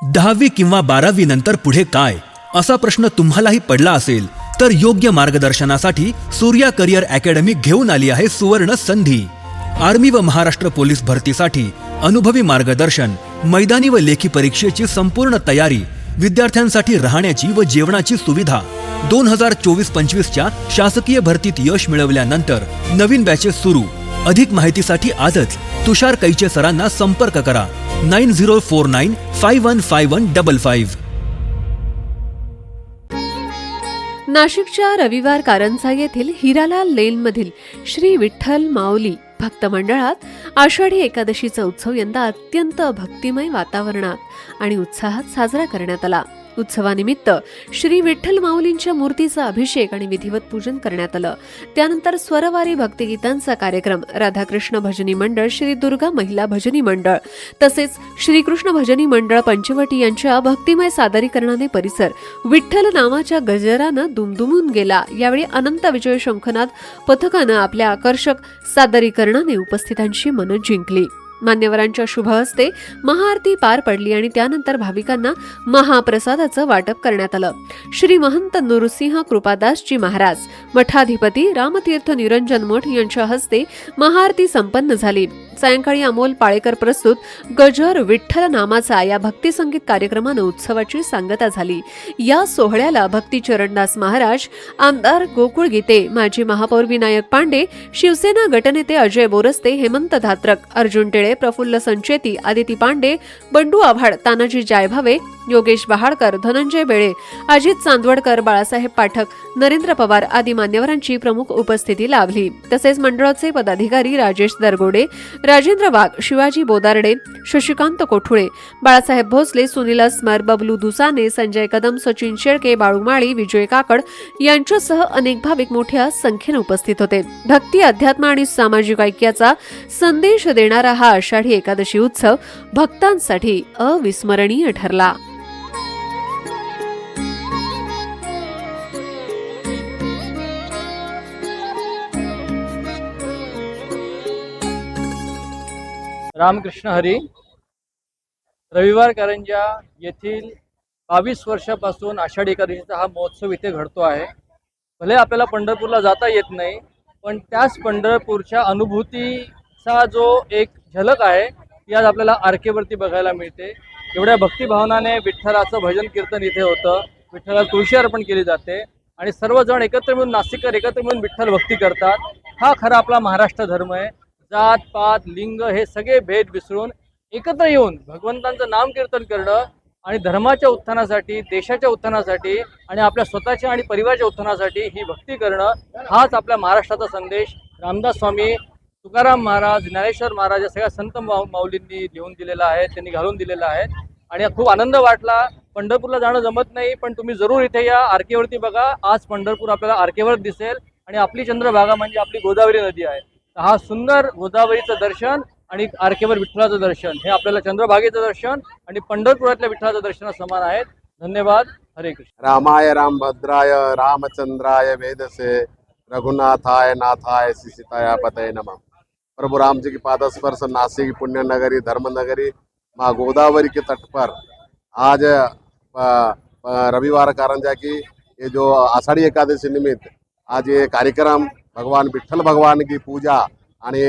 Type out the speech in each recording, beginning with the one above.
10वी किंवा 12वी नंतर पुढे काय असा प्रश्न तुम्हालाही पडला असेल तर योग्य मार्गदर्शनासाठी सूर्या करिअर अकॅडमी घेऊन आली आहे सुवर्ण संधी। आर्मी व महाराष्ट्र पोलीस भरतीसाठी अनुभवी मार्गदर्शन, मैदानी व लेखी परीक्षेची संपूर्ण तयारी, विद्यार्थ्यांसाठी राहण्याची व जेवणाची सुविधा। 2024-25च्या शासकीय भरतीत यश मिळवल्यानंतर नवीन बॅचेस सुरू। अधिक माहितीसाठी आजच तुषार कैचे सरांना संपर्क करा 9049515155। नाशिकच्या रविवार कारंजा येथील हिरालाल लेनमधील श्री विठ्ठल माऊली भक्त मंडळात आषाढी एकादशीचा उत्सव यंदा अत्यंत भक्तिमय वातावरणात आणि उत्साहात साजरा करण्यात आला। उत्सवानिमित्त श्री विठ्ठल माऊलींच्या मूर्तीचा अभिषेक आणि विधिवत पूजन करण्यात आलं। त्यानंतर स्वरवारी भक्तिगीतांचा कार्यक्रम, राधाकृष्ण भजनी मंडळ, श्री दुर्गा महिला भजनी मंडळ तसेच श्रीकृष्ण भजनी मंडळ पंचवटी यांच्या भक्तिमय सादरीकरणाने परिसर विठ्ठल नामाच्या गजरानं दुमदुमून गेला। यावेळी अनंत विजय शंखनाद पथकानं आपल्या आकर्षक सादरीकरणाने उपस्थितांची मनं जिंकली। मान्यवरांच्या शुभ हस्ते महाआरती पार पडली आणि त्यानंतर भाविकांना महाप्रसादाचं वाटप करण्यात आलं। श्री महंत नृसिंह कृपादासजी महाराज, मठाधिपती रामतीर्थ निरंजन मठ यांच्या हस्ते महाआरती संपन्न झाली। सायंकाळी अमोल पाळेकर प्रस्तुत गजर विठ्ठल नामाचा या भक्ती संगीत कार्यक्रमानं उत्सवाची सांगता झाली। या सोहळ्याला भक्ती चरणदास महाराज, आमदार गोकुळ गीते, माजी महापौर विनायक पांडे, शिवसेना गटनेते अजय बोरस्ते, हेमंत धात्रक, अर्जुन टेळे, प्रफुल्ल संचेती, आदिती पांडे, बंडू आव्हाड, तानाजी जायभावे, योगेश बहाडकर, धनंजय बेळे, अजित चांदवडकर, बाळासाहेब पाठक, नरेंद्र पवार आदी मान्यवरांची प्रमुख उपस्थिती लाभली। तसेच मंडळाचे पदाधिकारी राजेश दरगोडे, राजेंद्र वाघ, शिवाजी बोदार्डे, शशिकांत कोठुळे, बाळासाहेब भोसले, सुनील अस्मर, बबलू दुसाने, संजय कदम, सचिन शेळके, बाळू माळी, विजय काकड यांच्यासह अनेक भाविक मोठ्या संख्येने उपस्थित होते। भक्ती, अध्यात्म आणि सामाजिक ऐक्याचा संदेश देणारा हा आषाढी एकादशी उत्सव भक्तांसाठी अविस्मरणीय ठरला। रामकृष्ण हरी। रविवार कारंजा येथील 22 वर्षापासून आषाढी एकादशीचा हा महोत्सव इथे घडतो आहे। भले आपल्याला पंढरपूरला जाता येत नाही, पण त्याच पंढरपूरच्या अनुभूतीचा जो एक झलक आहे ती आज आपल्याला आरकेवरती बघायला मिळते। एवढ्या भक्तिभावनाने विठ्ठलाचं भजन कीर्तन इथे होतं, विठ्ठलाला तुळशी अर्पण केली जाते आणि सर्वजण एकत्र मिळून, नाशिककर एकत्र मिळून विठ्ठल भक्ती करतात। हा खरा आपला महाराष्ट्र धर्म आहे। जात पात लिंग हे सगळे भेद विसरून एकत्र येऊन भगवंतांचं नाम कीर्तन करणं आणि धर्माच्या उत्थानासाठी, देशाच्या उत्थानासाठी आणि आपल्या स्वतःच्या आणि परिवाराच्या उत्थानासाठी ही भक्ती करणं, हाच आपल्या महाराष्ट्राचा संदेश रामदास स्वामी, तुकाराम महाराज, ज्ञानेश्वर महाराज या सगळ्या संत माऊलींनी लिहून दिलेला आहे, त्यांनी घालून दिलेला आहे। आणि खूप आनंद वाटला। पंढरपूरला जाणं जमत नाही, पण तुम्ही जरूर इथे या, आरकेवरती बघा। आज पंढरपूर आपल्याला आरकेवर दिसेल आणि आपली चंद्रभागा म्हणजे आपली गोदावरी नदी आहे। हा सुंदर गोदावरीचं दर्शन आणि आरकेवर विठ्ठलाचं दर्शन हे आपल्याला चंद्रभागेचं दर्शन आणि पंढरपुरातल्या विठ्ठलाचं दर्शन समान आहेत। धन्यवाद। हरे कृष्ण। रामाय रामभद्राय रामचंद्राय वेदसे रघुनाथाय नाथाय सीताय पतये नमः। प्रभु राम जी की पादस्पर्श नासिक पुण्य नगरी धर्म नगरी माँ गोदावरी के तट पर आज रविवार कारंजा की ये जो आषाढ़ी एकादशी निमित्त आज ये कार्यक्रम भगवान विठ्ठल भगवान की पूजा आणि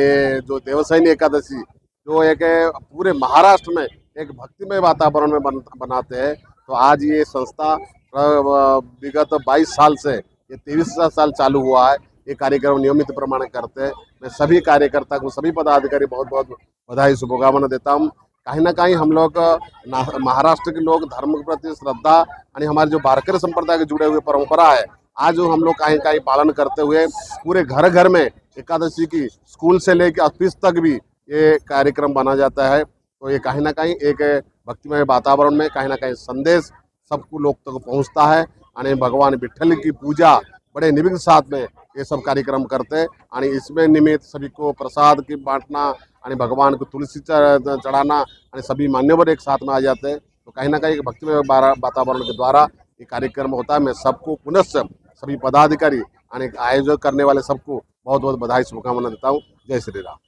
जो देवसैनी एकादशी जो एक पूरे महाराष्ट्र में एक भक्तिमय वातावरण में बनाते हैं। तो आज ये संस्था विगत 22 साल से ये 23वां साल चालू हुआ है। ये कार्यक्रम नियमित प्रमाण करते हैं। मैं सभी कार्यकर्ता को, सभी पदाधिकारी बहुत बहुत बधाई शुभकामना देता हूँ। कहीं ना कहीं हम लोग महाराष्ट्र के लोग धर्म के प्रति श्रद्धा और हमारे जो वारकरी संप्रदाय के जुड़े हुए परंपरा है, आज हम लोग कहीं कहीं पालन करते हुए पूरे घर घर में एकादशी की स्कूल से लेकर ऑफिस तक भी ये कार्यक्रम बना जाता है। तो ये कहीं ना कहीं एक भक्तिमय वातावरण में कहीं ना कहीं संदेश सबको लोग तक पहुंचता है और भगवान विठ्ठल की पूजा बड़े निविघ्न साथ में ये सब कार्यक्रम करते हैं और इसमें निमित्त सभी को प्रसाद की बांटना और भगवान को तुलसी चढ़ाना और सभी मान्यवर एक साथ में आ जाते हैं। तो कहीं ना कहीं भक्तिमय वातावरण के द्वारा ये कार्यक्रम होता है। मैं सबको पुनश्च सभी पदाधिकारी और आयोजन करने वाले सबको बहुत बहुत बधाई शुभकामना देता हूँ। जय श्री राम।